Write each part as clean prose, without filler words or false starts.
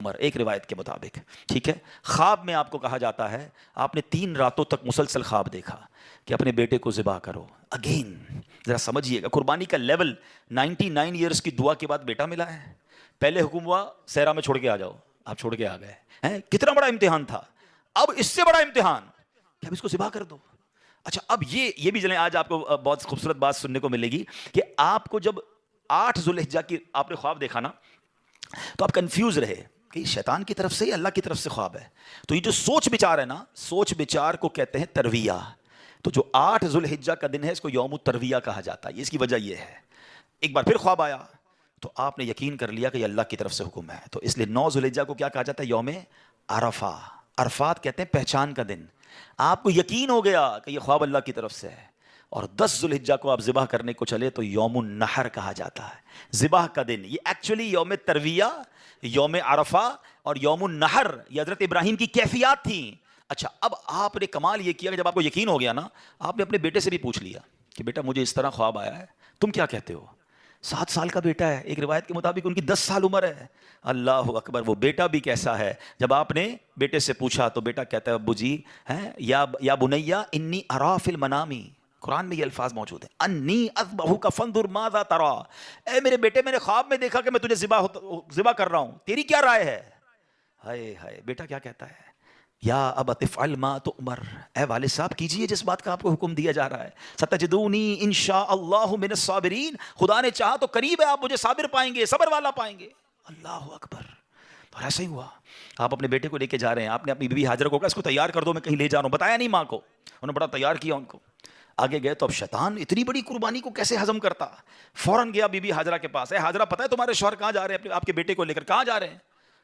عمر ایک روایت کے مطابق، ٹھیک ہے، خواب میں آپ کو کہا جاتا ہے آپ نے 3 راتوں تک مسلسل خواب دیکھا کہ اپنے بیٹے کو ذبح کرو. اگین ذرا سمجھیے گا قربانی کا لیول. 99 ایئرس کی دعا کے بعد بیٹا ملا ہے. پہلے حکم ہوا صحرا میں چھوڑ کے آ جاؤ، آپ چھوڑ کے آ گئے ہیں. کتنا بڑا امتحان تھا. اب اس سے بڑا امتحان کہ اب اس کو ذبح کر دو. اچھا اب یہ بھی جلیں آج آپ کو بہت خوبصورت بات سننے کو ملے گی کہ آپ کو جب 8 ذوالحجہ کی آپ نے خواب دیکھا نا تو آپ کنفیوز رہے کہ شیطان کی طرف سے یا اللہ کی طرف سے خواب ہے. تو یہ جو سوچ بچار ہے نا، سوچ بچار کو کہتے ہیں ترویہ. تو جو 8 ذوالحجہ کا دن ہے اس کو یوم الترویہ کہا جاتا ہے. اس کی وجہ یہ ہے ایک بار پھر خواب آیا تو آپ نے یقین کر لیا کہ یہ اللہ کی طرف سے حکم ہے. تو اس لیے 9 ذوالحجہ کو کیا کہا جاتا ہے؟ یوم عرفہ. عرفات کہتے ہیں پہچان کا دن. آپ کو یقین ہو گیا کہ یہ خواب اللہ کی طرف سے ہے. اور 10 ذوالحجہ کو آپ ذبح کرنے کو چلے تو یوم النحر کہا جاتا ہے، ذبح کا دن. یہ ایکچولی یوم ترویہ، یوم عرفہ اور یوم النحر یہ حضرت ابراہیم کی کیفیات تھیں. اچھا اب آپ نے کمال یہ کیا کہ جب آپ کو یقین ہو گیا نا، آپ نے اپنے بیٹے سے بھی پوچھ لیا کہ بیٹا مجھے اس طرح خواب آیا ہے، تم کیا کہتے ہو؟ 7 سال کا بیٹا ہے، ایک روایت کے مطابق ان کی 10 سال عمر ہے. اللہ اکبر. وہ بیٹا بھی کیسا ہے، جب آپ نے بیٹے سے پوچھا تو بیٹا کہتا ہے ابو جی یا بنیا انی ارا فی المنامی. قرآن میں یہ الفاظ موجود ہیں، انی اذبحک فانظر ماذا ترى. اے میرے بیٹے میں نے خواب میں دیکھا کہ میں تجھے ذبح کر رہا ہوں، تیری کیا رائے ہے؟ ہائے ہائے. بیٹا کیا کہتا ہے؟ یا ابت افعل ما تؤمر. اے والد صاحب کیجئے جس بات کا آپ کو حکم دیا جا رہا ہے. ستجدونی انشاء اللہ من الصابرین. خدا نے چاہا تو قریب ہے آپ مجھے صابر پائیں گے، صبر والا پائیں گے. اللہ اکبر. اور ایسا ہی ہوا. آپ اپنے بیٹے کو لے کے جا رہے ہیں، آپ نے اپنی بیوی ہاجرہ کو کہا اس کو تیار کر دو میں کہیں لے جا رہا ہوں، بتایا نہیں ماں کو. انہوں نے بڑا تیار کیا ان کو. آگے گئے تو اب شیطان اتنی بڑی قربانی کو کیسے ہضم کرتا. فوراً گیا بی بی ہاجرہ کے پاس. اے ہاجرہ پتہ ہے تمہارے شوہر کہاں جا رہے ہیں آپ کے بیٹے کو لے کر؟ کہاں جا رہے ہیں؟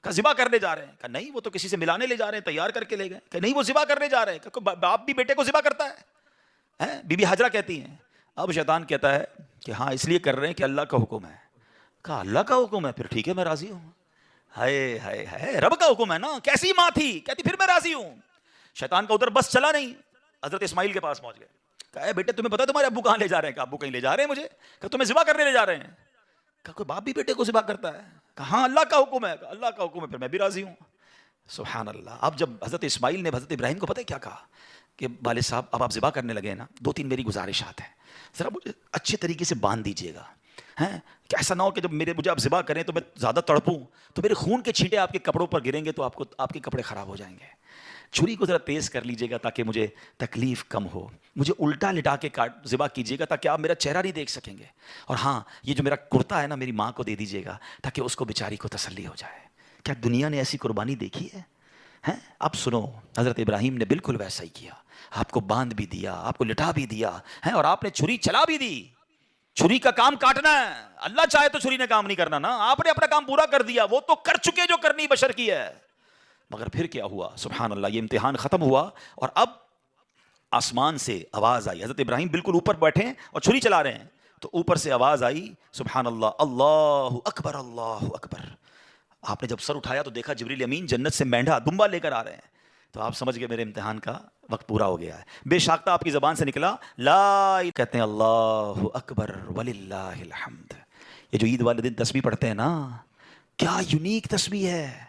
کہا ذبح کرنے جا رہے ہیں. کہا نہیں وہ تو کسی سے ملانے لے جا رہے ہیں، تیار کر کے لے گئے. کہ نہیں وہ ذبح کرنے جا رہے ہیں. کہ باپ بھی بیٹے کو ذبح کرتا ہے؟ بی بی ہاجرہ کہتی ہیں. اب شیطان کہتا ہے کہ ہاں اس لیے کر رہے ہیں کہ اللہ کا حکم ہے. کہا اللہ کا حکم ہے؟ پھر ٹھیک ہے میں راضی ہوں. ہائے ہائے ہائے، رب کا حکم ہے نا. کیسی ماں تھی، کہتی پھر میں راضی ہوں. شیطان کا ادھر بس چلا نہیں، حضرت اسماعیل کے پاس پہنچ گئے. کہا بیٹے تمہیں پتا تمہارے ابو کہاں لے جا رہے ہیں؟ کہ ابو کہیں لے جا رہے ہیں مجھے. کہ تمہیں ذبح کرنے لے جا رہے ہیں. کہا کوئی باپ بھی بیٹے کو ذبح کرتا ہے؟ کہا ہاں اللہ کا حکم ہے. کہا اللہ کا حکم ہے پھر میں بھی راضی ہوں. سبحان اللہ. اب جب حضرت اسماعیل نے حضرت ابراہیم کو پتہ ہے کیا کہا کہ والد صاحب اب آپ ذبح کرنے لگے نا، 2-3 میری گزارشات ہیں، ذرا مجھے اچھے طریقے سے باندھ دیجیے گا. کہ ایسا نہ ہو کہ جب مجھے آپ ذبح کریں تو میں زیادہ تڑپوں تو میرے خون کے چھینٹے آپ کے کپڑوں پر گریں گے تو آپ کے کپڑے خراب ہو جائیں گے. چھری کو ذرا تیز کر لیجیے گا تاکہ مجھے تکلیف کم ہو. مجھے الٹا لٹا کے ذبح کیجیے گا تاکہ آپ میرا چہرہ نہیں دیکھ سکیں گے. اور ہاں یہ جو میرا کرتا ہے نا میری ماں کو دے دیجیے گا تاکہ اس کو بیچاری کو تسلی ہو جائے. کیا دنیا نے ایسی قربانی دیکھی ہے؟ اب سنو، حضرت ابراہیم نے بالکل ویسا ہی کیا. آپ کو باندھ بھی دیا، آپ کو لٹا بھی دیا اور آپ نے چھری چلا بھی دی. چھری کا کام کاٹنا ہے، اللہ چاہے تو چھری نے کام نہیں کرنا نا. آپ نے اپنا کام پورا کر دیا، وہ تو کر چکے جو کرنی بشر کی ہے. مگر پھر کیا ہوا؟ سبحان اللہ. یہ امتحان ختم ہوا اور اب آسمان سے آواز آئی. حضرت ابراہیم بالکل اوپر بیٹھے ہیں اور چھری چلا رہے ہیں تو اوپر سے آواز آئی سبحان اللہ، اللہ اکبر اللہ اکبر. آپ نے جب سر اٹھایا تو دیکھا جبریل امین جنت سے مینڈھا دمبا لے کر آ رہے ہیں. تو آپ سمجھ گئے میرے امتحان کا وقت پورا ہو گیا ہے. بے شاختہ آپ کی زبان سے نکلا لا، کہتے ہیں اللہ اکبر وللہ الحمد. یہ جو عید والے دن تسبیح پڑھتے ہیں نا، کیا یونیک تسبیح ہے،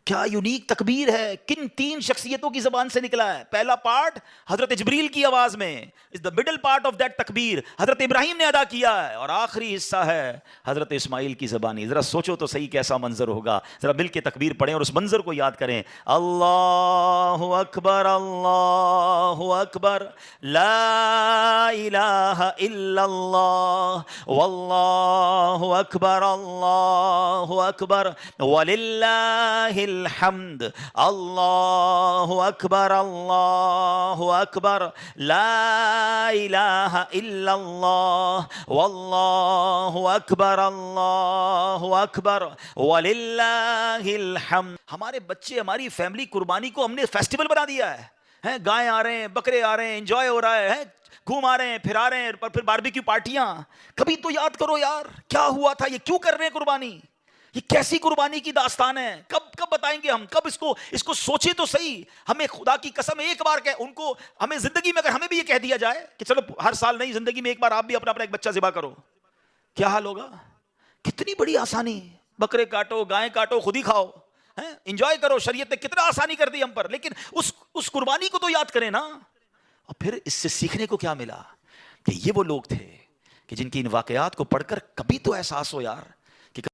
کیا یونیک تکبیر ہے. کن 3 شخصیتوں کی زبان سے نکلا ہے؟ پہلا پارٹ حضرت جبریل کی آواز میں، is the middle part of that تکبیر، حضرت ابراہیم نے ادا کیا ہے. اور آخری حصہ ہے حضرت اسماعیل کی زبانی. ذرا سوچو تو صحیح کیسا منظر ہوگا. ذرا مل کے تکبیر پڑھیں اور اس منظر کو یاد کریں. اللہ اکبر اللہ اکبر لا الہ الا اللہ واللہ اکبر اللہ اکبر وللہ الحمد. اللہ اکبر اللہ اکبر لا الہ الا اللہ واللہ اکبر اللہ اکبر وللہ الحمد. ہمارے بچے، ہماری فیملی قربانی کو ہم نے فیسٹیول بنا دیا ہے. گائے آ رہے ہیں، بکرے آ رہے ہیں، انجوائے ہو رہا ہے، گھوم آ رہے ہیں، پھر آ رہے ہیں، پھر باربیکیو پارٹیاں. کبھی تو یاد کرو یار کیا ہوا تھا، یہ کیوں کر رہے ہیں قربانی؟ یہ کیسی قربانی کی داستان ہے؟ کب بتائیں گے ہم؟ کب اس کو سوچے تو صحیح. ہمیں خدا کی قسم ایک بار ان کو ہمیں زندگی میں اگر ہمیں بھی یہ کہہ دیا جائے کہ چلو ہر سال نہیں، زندگی میں ایک بار آپ بھی اپنا ایک بچہ ذبح کرو، کیا حال ہوگا؟ کتنی بڑی آسانی. بکرے کاٹو، گائیں کاٹو، خود ہی کھاؤ. انجوائے کرو, شریعت نے کتنا آسانی کر دی ہم پر, لیکن اس قربانی کو تو یاد کریں نا. اور پھر اس سے سیکھنے کو کیا ملا کہ یہ وہ لوگ تھے کہ جن کی ان واقعات کو پڑھ کر کبھی تو احساس ہو یار